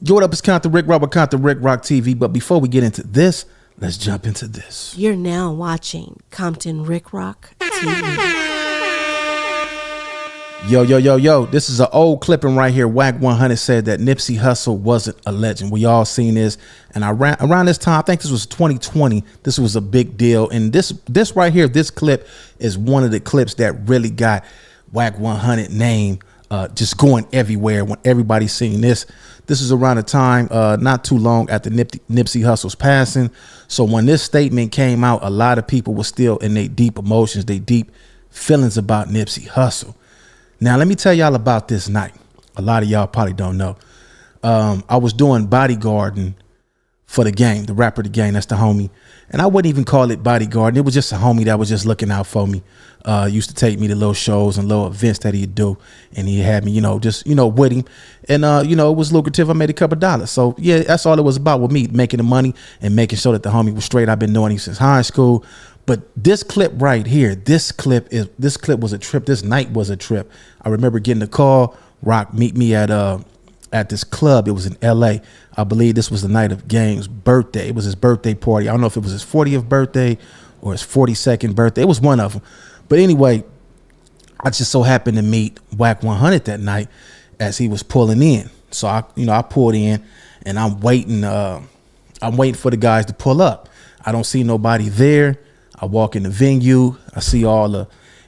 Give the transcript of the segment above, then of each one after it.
Yo, what up? It's Count the Rick Rock, Count the Rick Rock TV. But before we get into this, let's jump into this. You're now watching Compton Rick Rock TV. Yo. This is an old clipping right here. Wack 100 said that Nipsey Hussle wasn't a legend. We all seen this. And around this time, I think this was 2020, this was a big deal. And this right here, this clip is one of the clips that really got Wack 100 name just going everywhere when everybody's seeing this. This is around the time not too long after Nipsey Hussle's passing. So when this statement came out, a lot of people were still in their deep emotions, their deep feelings about Nipsey Hussle. Now, let me tell y'all about this night. A lot of y'all probably don't know. I was doing bodyguarding for the gang, the rapper, the gang, that's the homie. And I wouldn't even call it bodyguarding. It was just a homie that was just looking out for me. Used to take me to little shows and little events that he'd do. And he had me, just, with him. And, it was lucrative. I made a couple dollars. So, yeah, that's all it was about with me, making the money and making sure that the homie was straight. I've been knowing him since high school. But this clip right here, this clip was a trip. This night was a trip. I remember getting a call. Rock meet me at this club. It was in LA. I believe this was the night of Gang's birthday. It was his birthday party. I don't know if it was his 40th birthday or his 42nd birthday. It was one of them. But anyway, I just so happened to meet Wack 100 that night as he was pulling in. So I pulled in and I'm waiting for the guys to pull up. I don't see nobody there. I walk in the venue. I see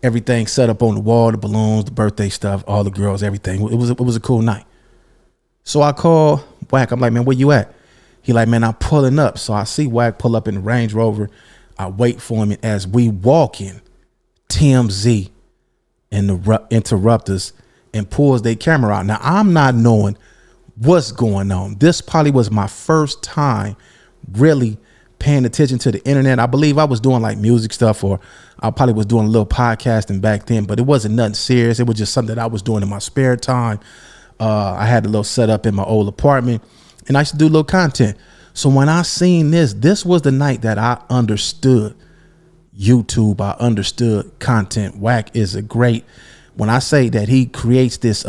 everything set up on the wall, the balloons, the birthday stuff, all the girls, everything. It was a cool night. So I call Wack. I'm like, man, where you at? He like, man, I'm pulling up. So I see Wack pull up in the Range Rover. I wait for him. And as we walk in, TMZ and the Interrupters and pulls their camera out. Now, I'm not knowing what's going on. This probably was my first time really paying attention to the internet. I believe I was doing like music stuff, or I probably was doing a little podcasting back then, but it wasn't nothing serious. It was just something that I was doing in my spare time. I had a little setup in my old apartment and I used to do a little content. So when I seen this was the night that I understood YouTube. I understood content. Wack is a great, when I say that he creates this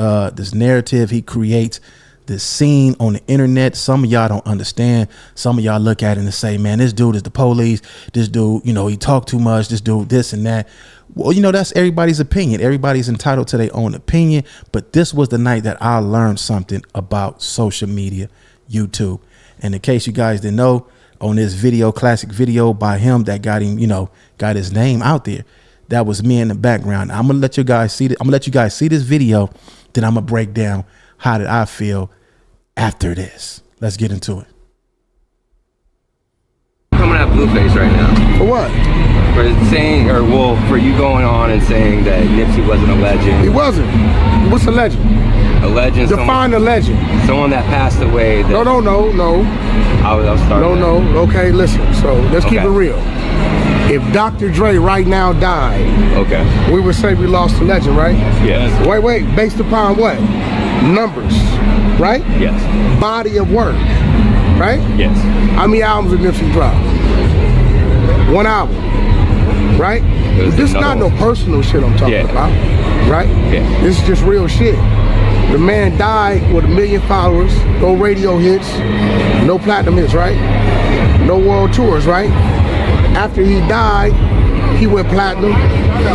narrative, he creates this scene on the internet. Some of y'all don't understand. Some of y'all look at it and say, man, this dude is the police. This dude, he talk too much. This dude, this and that. Well, that's everybody's opinion. Everybody's entitled to their own opinion. But this was the night that I learned something about social media, YouTube. And in case you guys didn't know, on this video, classic video by him that got him, got his name out there, that was me in the background. I'm gonna let you guys see it. I'm gonna let you guys see this video. Then I'm gonna break down how did I feel after this. Let's get into it. I'm gonna have Blueface right now. For what? For saying, for you going on and saying that Nipsey wasn't a legend. He wasn't. What's a legend? A legend. Define a legend. Someone that passed away. That No. I'll start. No. Okay, listen. So let's keep it real. If Dr. Dre right now died, okay, we would say we lost a legend, right? Yes. Wait. Based upon what? Numbers, right? Yes. Body of work, right? Yes. How many albums did Nipsey drop? One album, right? This is not no personal shit I'm talking about, right? Yeah. This is just real shit. The man died with 1 million followers, no radio hits, no platinum hits, right? No world tours, right? After he died, he went platinum,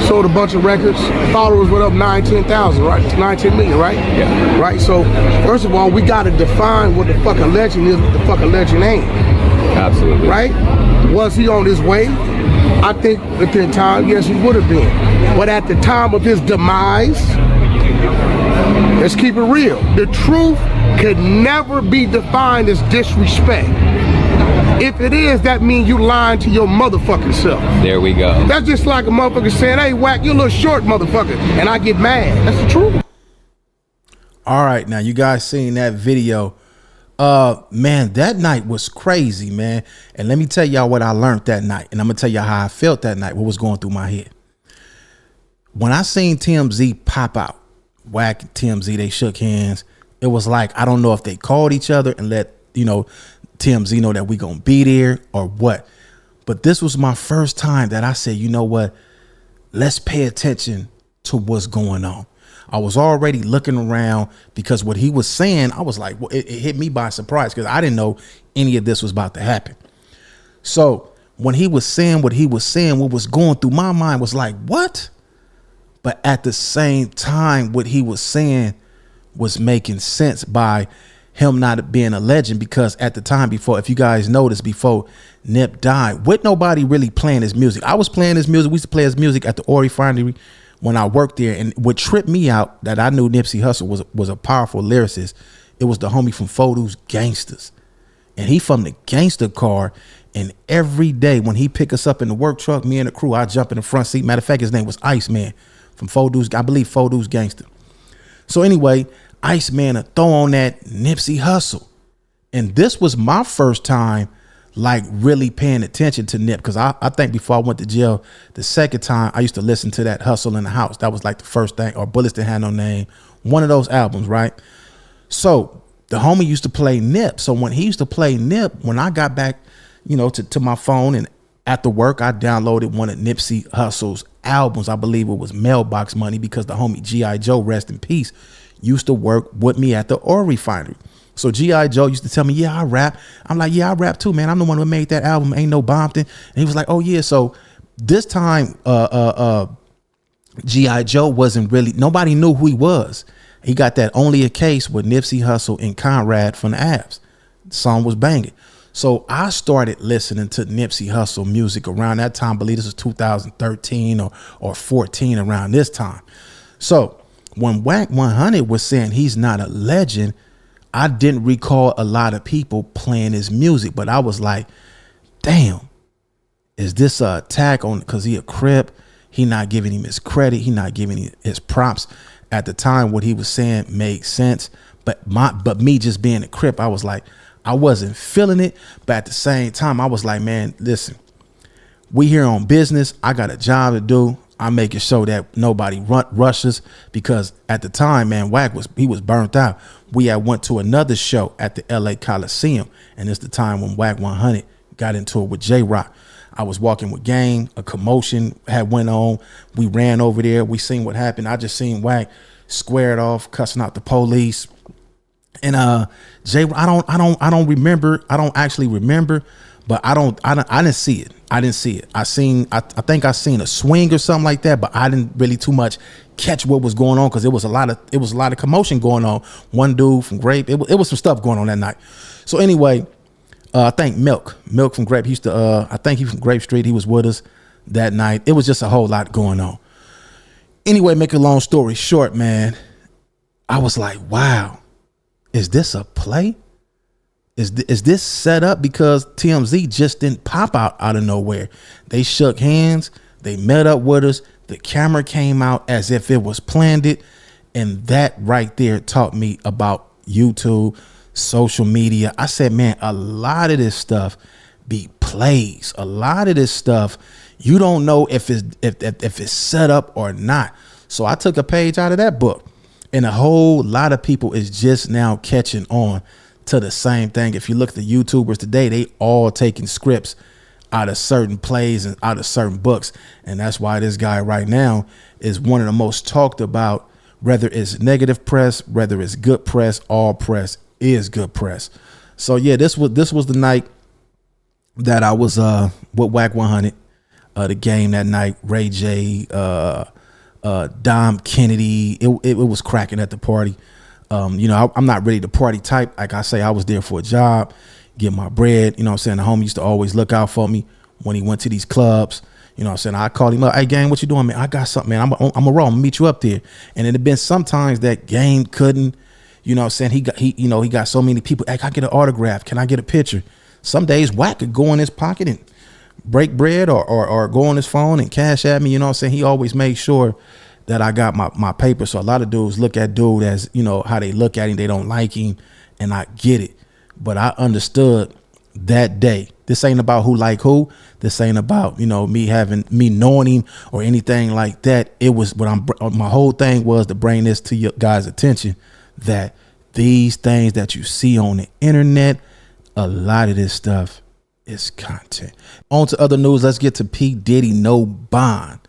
sold a bunch of records, followers went up 10,000, right? 10 million, right? Yeah. Right, so first of all, we gotta define what the fuck a legend is, what the fuck a legend ain't. Absolutely. Right? Was he on his way? I think at the time, yes, he would have been. But at the time of his demise, let's keep it real. The truth could never be defined as disrespect. If it is, that means you lying to your motherfucking self. There we go. That's just like a motherfucker saying, hey, Wack, you're a little short, motherfucker. And I get mad. That's the truth. All right, now you guys seen that video. Man, that night was crazy, man. And let me tell y'all what I learned that night. And I'm gonna tell y'all how I felt that night, what was going through my head. When I seen TMZ pop out, Wack and TMZ, they shook hands. It was like, I don't know if they called each other and let, TMZ know that we gonna be there or what. But this was my first time that I said, you know what? Let's pay attention to what's going on. I was already looking around because what he was saying, I was like, well, it hit me by surprise because I didn't know any of this was about to happen. So when he was saying what he was saying, what was going through my mind was like, what? But at the same time, what he was saying was making sense by him not being a legend, because at the time before, if you guys noticed, before Nip died, with nobody really playing his music. I was playing his music. We used to play his music at the Ori Refinery when I worked there. And what tripped me out that I knew Nipsey Hussle was a powerful lyricist, it was the homie from Fodu's Gangsters. And he from the gangster car. And every day when he pick us up in the work truck, me and the crew, I jump in the front seat. Matter of fact, his name was Iceman from Fodu's, I believe Fodu's Gangster. So anyway, Iceman a throw on that Nipsey Hussle. And this was my first time like really paying attention to Nip, because I think before I went to jail the second time, I used to listen to that Hussle in the House. That was like the first thing, or Bullets That Had No Name, one of those albums, right? So the homie used to play Nip. So when he used to play Nip, when I got back, you know, to my phone and after work, I downloaded one of Nipsey Hussle's albums. I believe it was Mailbox Money, because the homie G.I. Joe, rest in peace, used to work with me at the Ori Refinery. So G.I. Joe used to tell me, yeah, I rap. I'm like, yeah, I rap too, man. I'm the one who made that album, Ain't No Bompton. And he was like, oh yeah. So this time, G.I. Joe wasn't really, nobody knew who he was. He got that Only a Case with Nipsey Hussle and Conrad from the Abs. The song was banging. So I started listening to Nipsey Hussle music around that time. I believe this was 2013 or 14, around this time. So when Wack 100 was saying he's not a legend, I didn't recall a lot of people playing his music, but I was like, damn, is this a attack on, because he a Crip? He not giving him his credit. He not giving him his props. At the time, what he was saying made sense. But me just being a Crip, I was like, I wasn't feeling it. But at the same time, I was like, man, listen, we here on business. I got a job to do. I'm making sure that nobody rushes, because at the time, man, Wack was burnt out. We had went to another show at the LA Coliseum, and it's the time when Wack 100 got into it with J-Rock. I was walking with Game, a commotion had went on. We ran over there. We seen what happened. I just seen Wack squared off, cussing out the police. And Jay, I don't remember. I don't actually remember, but I didn't see it. I didn't see it. I think I seen a swing or something like that, but I didn't really too much catch what was going on, because it was a lot of commotion going on. One dude from Grape, it was some stuff going on that night. So anyway, I think Milk from Grape, he used to I think he from Grape Street, he was with us that night. It was just a whole lot going on. Anyway, make a long story short, man, I was like, wow, is this a play? Is this set up? Because TMZ just didn't pop out of nowhere. They shook hands. They met up with us. The camera came out as if it was planned it. And that right there taught me about YouTube, social media. I said, man, a lot of this stuff be plays. A lot of this stuff, you don't know if it's set up or not. So I took a page out of that book. And a whole lot of people is just now catching on to the same thing. If you look at the YouTubers today, they all taking scripts out of certain plays and out of certain books. And that's why this guy right now is one of the most talked about, whether it's negative press, whether it's good press, all press is good press. So yeah, this was the night that I was with Wack 100, the game that night, Ray J, Dom Kennedy. It was cracking at the party. You know, I'm not really the party type. Like I say, I was there for a job, get my bread. You know what I'm saying? The homie used to always look out for me when he went to these clubs. You know what I'm saying? I called him up. Hey, gang, what you doing, man? I got something, man. I'm a raw. I'm gonna meet you up there. And it had been sometimes that Game couldn't, you know what I'm saying? He got so many people. Hey, can I get an autograph? Can I get a picture? Some days Wack could go in his pocket and break bread or go on his phone and cash at me. You know what I'm saying? He always made sure that I got my paper. So a lot of dudes look at dude as, you know, how they look at him. They don't like him, and I get it. But I understood that day. This ain't about who like who. This ain't about, you know, me knowing him or anything like that. It was my whole thing was to bring this to your guys' attention, that these things that you see on the internet, a lot of this stuff is content. On to other news. Let's get to P. Diddy, no bond.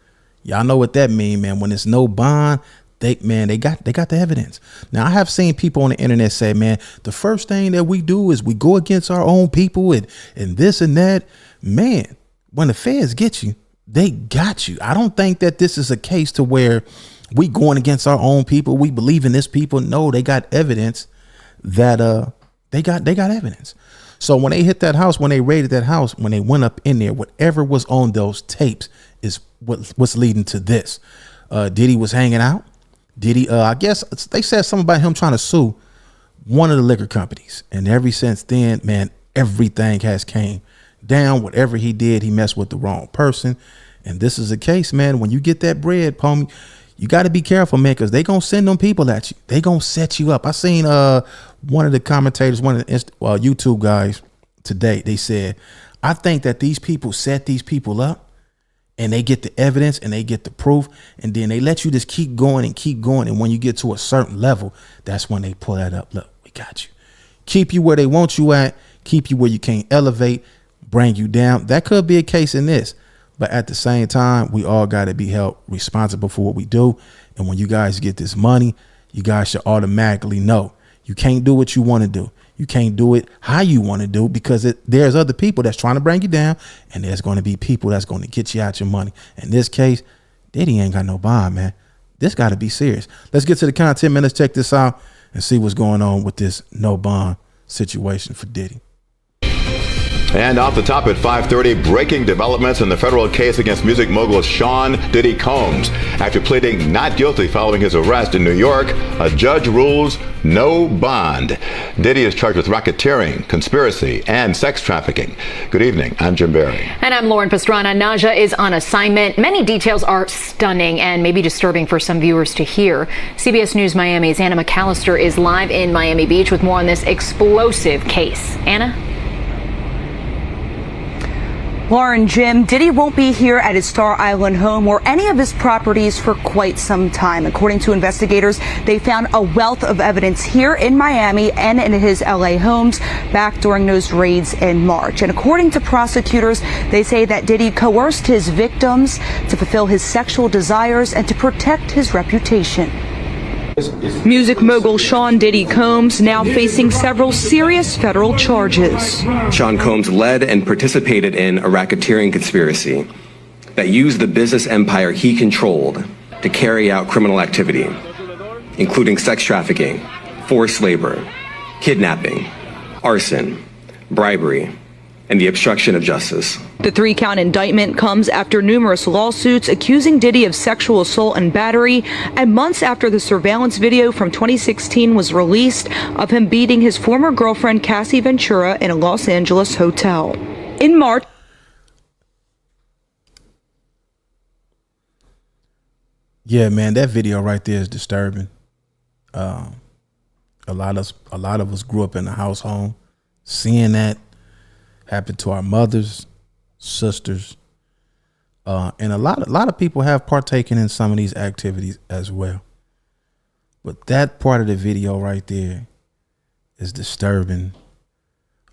Y'all know what that mean, man. When it's no bond, they got the evidence. Now I have seen people on the internet say, man, the first thing that we do is we go against our own people and this and that. Man, when the feds get you, they got you. I don't think that this is a case to where we going against our own people. We believe in this people. No, they got evidence that they got evidence. So when they hit that house, when they raided that house, when they went up in there, whatever was on those tapes is what's leading to this. Diddy was hanging out. Diddy, I guess they said something about him trying to sue one of the liquor companies. And ever since then, man, everything has came down. Whatever he did, he messed with the wrong person. And this is a case, man, when you get that bread, homie, you got to be careful, man, because they going to send them people at you. They going to set you up. I seen one of the commentators, one of the YouTube guys today, they said, I think that these people set these people up and they get the evidence and they get the proof, and then they let you just keep going and keep going. And when you get to a certain level, that's when they pull that up. Look, we got you. Keep you where they want you at, keep you where you can't elevate, bring you down. That could be a case in this. But at the same time, we all got to be held responsible for what we do. And when you guys get this money, you guys should automatically know you can't do what you want to do. You can't do it how you want to do, because there's other people that's trying to bring you down, and there's going to be people that's going to get you out your money. In this case, Diddy ain't got no bond, man. This got to be serious. Let's get to the content, man. Let's check this out and see what's going on with this no bond situation for Diddy. And off the top at 5:30, breaking developments in the federal case against music mogul Sean Diddy Combs. After pleading not guilty following his arrest in New York, a judge rules no bond. Diddy is charged with racketeering, conspiracy, and sex trafficking. Good evening. I'm Jim Barry. And I'm Lauren Pastrana. Naja is on assignment. Many details are stunning and maybe disturbing for some viewers to hear. CBS News Miami's Anna McAllister is live in Miami Beach with more on this explosive case. Anna? Lauren, Jim, Diddy won't be here at his Star Island home or any of his properties for quite some time. According to investigators, they found a wealth of evidence here in Miami and in his LA homes back during those raids in March. And according to prosecutors, they say that Diddy coerced his victims to fulfill his sexual desires and to protect his reputation. Music mogul Sean Diddy Combs now facing several serious federal charges. Sean Combs led and participated in a racketeering conspiracy that used the business empire he controlled to carry out criminal activity, including sex trafficking, forced labor, kidnapping, arson, bribery, and the obstruction of justice. The 3-count indictment comes after numerous lawsuits accusing Diddy of sexual assault and battery, and months after the surveillance video from 2016 was released of him beating his former girlfriend Cassie Ventura in a Los Angeles hotel. In March, yeah, man, that video right there is disturbing. A lot of us grew up in a house home, seeing that happen to our mothers, sisters, and a lot of people have partaken in some of these activities as well. But that part of the video right there is disturbing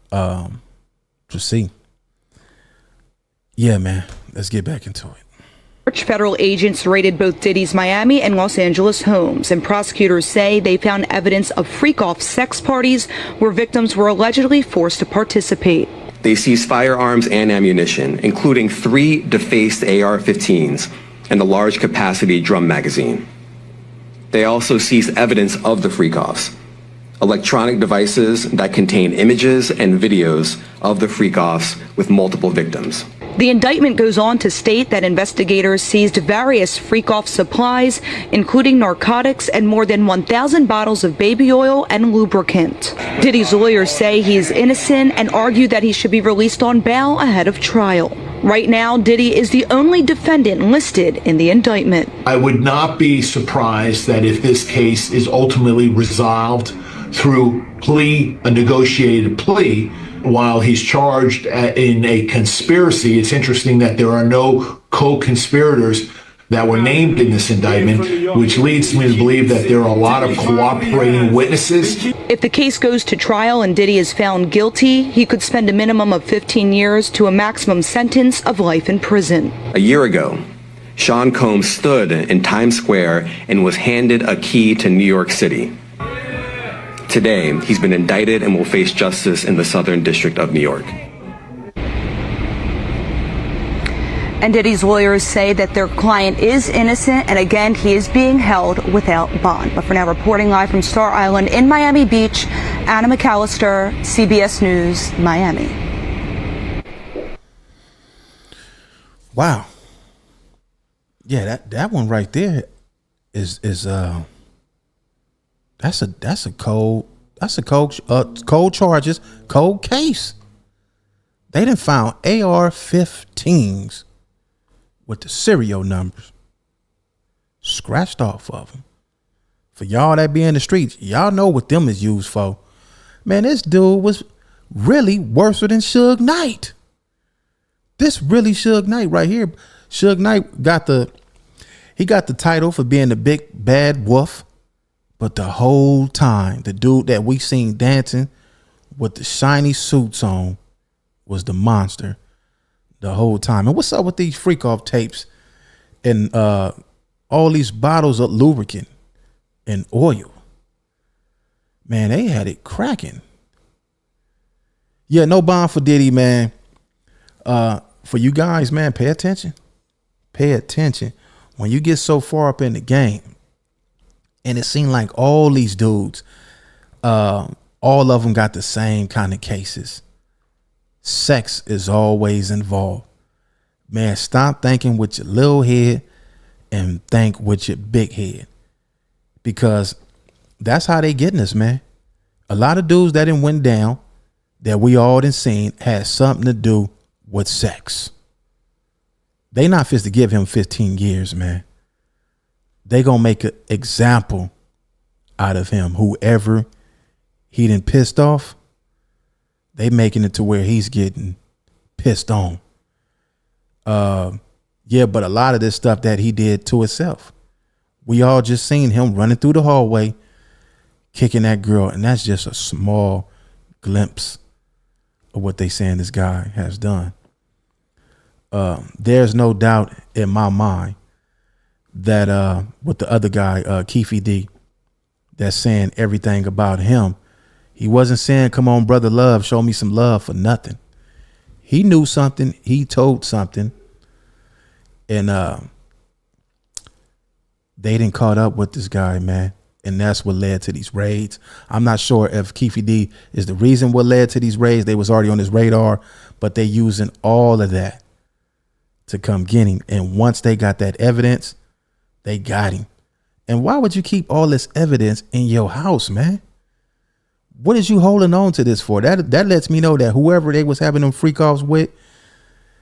to see. Yeah, man, let's get back into it. Federal agents raided both Diddy's Miami and Los Angeles homes, and prosecutors say they found evidence of freak-off sex parties where victims were allegedly forced to participate. They seized firearms and ammunition, including 3 defaced AR-15s and a large capacity drum magazine. They also seized evidence of the freak-offs, electronic devices that contain images and videos of the freak-offs with multiple victims. The indictment goes on to state that investigators seized various freak-off supplies, including narcotics and more than 1,000 bottles of baby oil and lubricant. Diddy's lawyers say he is innocent and argue that he should be released on bail ahead of trial. Right now, Diddy is the only defendant listed in the indictment. I would not be surprised that if this case is ultimately resolved through a negotiated plea, while he's charged in a conspiracy, it's interesting that there are no co-conspirators that were named in this indictment, which leads me to believe that there are a lot of cooperating witnesses. If the case goes to trial and Diddy is found guilty, he could spend a minimum of 15 years to a maximum sentence of life in prison. A year ago, Sean Combs stood in Times Square and was handed a key to New York City. Today, he's been indicted and will face justice in the Southern District of New York. And Diddy's lawyers say that their client is innocent, and again, he is being held without bond. But for now, reporting live from Star Island in Miami Beach, Anna McAllister, CBS News, Miami. Wow. Yeah, that one right there is that's a cold charges, cold case. They done found AR-15s with the serial numbers scratched off of them. For y'all that be in the streets, y'all know what them is used for. Man, this dude was really worse than Suge Knight. This really Suge Knight right here. Suge Knight got the title for being the big bad wolf, but the whole time, the dude that we seen dancing with the shiny suits on was the monster the whole time. And what's up with these freak off tapes and all these bottles of lubricant and oil? Man, they had it cracking. Yeah, no bond for Diddy, man. For you guys, man, pay attention. Pay attention. When you get so far up in the game, and it seemed like all these dudes, all of them got the same kind of cases. Sex is always involved. Man, stop thinking with your little head and think with your big head, because that's how they getting us, man. A lot of dudes that done went down that we all done seen had something to do with sex. They not fit to give him 15 years, man. They gonna make an example out of him. Whoever he done pissed off, they making it to where he's getting pissed on. Yeah, but a lot of this stuff that he did to himself, we all just seen him running through the hallway, kicking that girl, and that's just a small glimpse of what they saying this guy has done. There's no doubt in my mind that with the other guy, Keefe D, that's saying everything about him, he wasn't saying, come on, brother love, show me some love for nothing. He knew something. He told something. And they didn't caught up with this guy, man. And that's what led to these raids. I'm not sure if Keefe D is the reason what led to these raids. They was already on his radar, but they using all of that to come get him. And once they got that evidence, they got him. And why would you keep all this evidence in your house, man? What is you holding on to this for? That lets me know that whoever they was having them freak offs with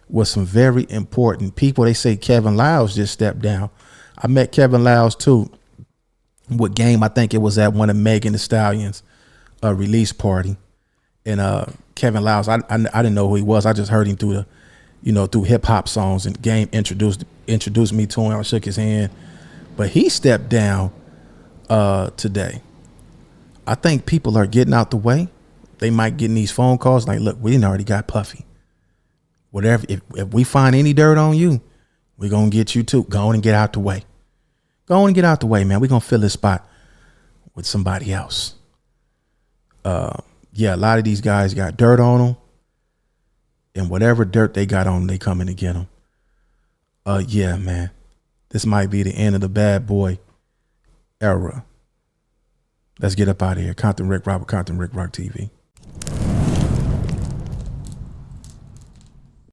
was some very important people. They say Kevin Liles just stepped down. I met Kevin Liles too. What game? I think it was at one of Megan Thee Stallion's release party. And Kevin Liles, I didn't know who he was. I just heard him through through hip hop songs, and Game introduced me to him. I shook his hand, but he stepped down today. I think people are getting out the way. They might get in these phone calls like, look, we didn't already got Puffy. Whatever, if we find any dirt on you, we're going to get you too. Go on and get out the way. Go on and get out the way, man. We're going to fill this spot with somebody else. Yeah, a lot of these guys got dirt on them. And whatever dirt they got on them, they coming to get them. Yeah, man. This might be the end of the bad boy era. Let's get up out of here. Compton Rick Rock with Compton Rick Rock TV.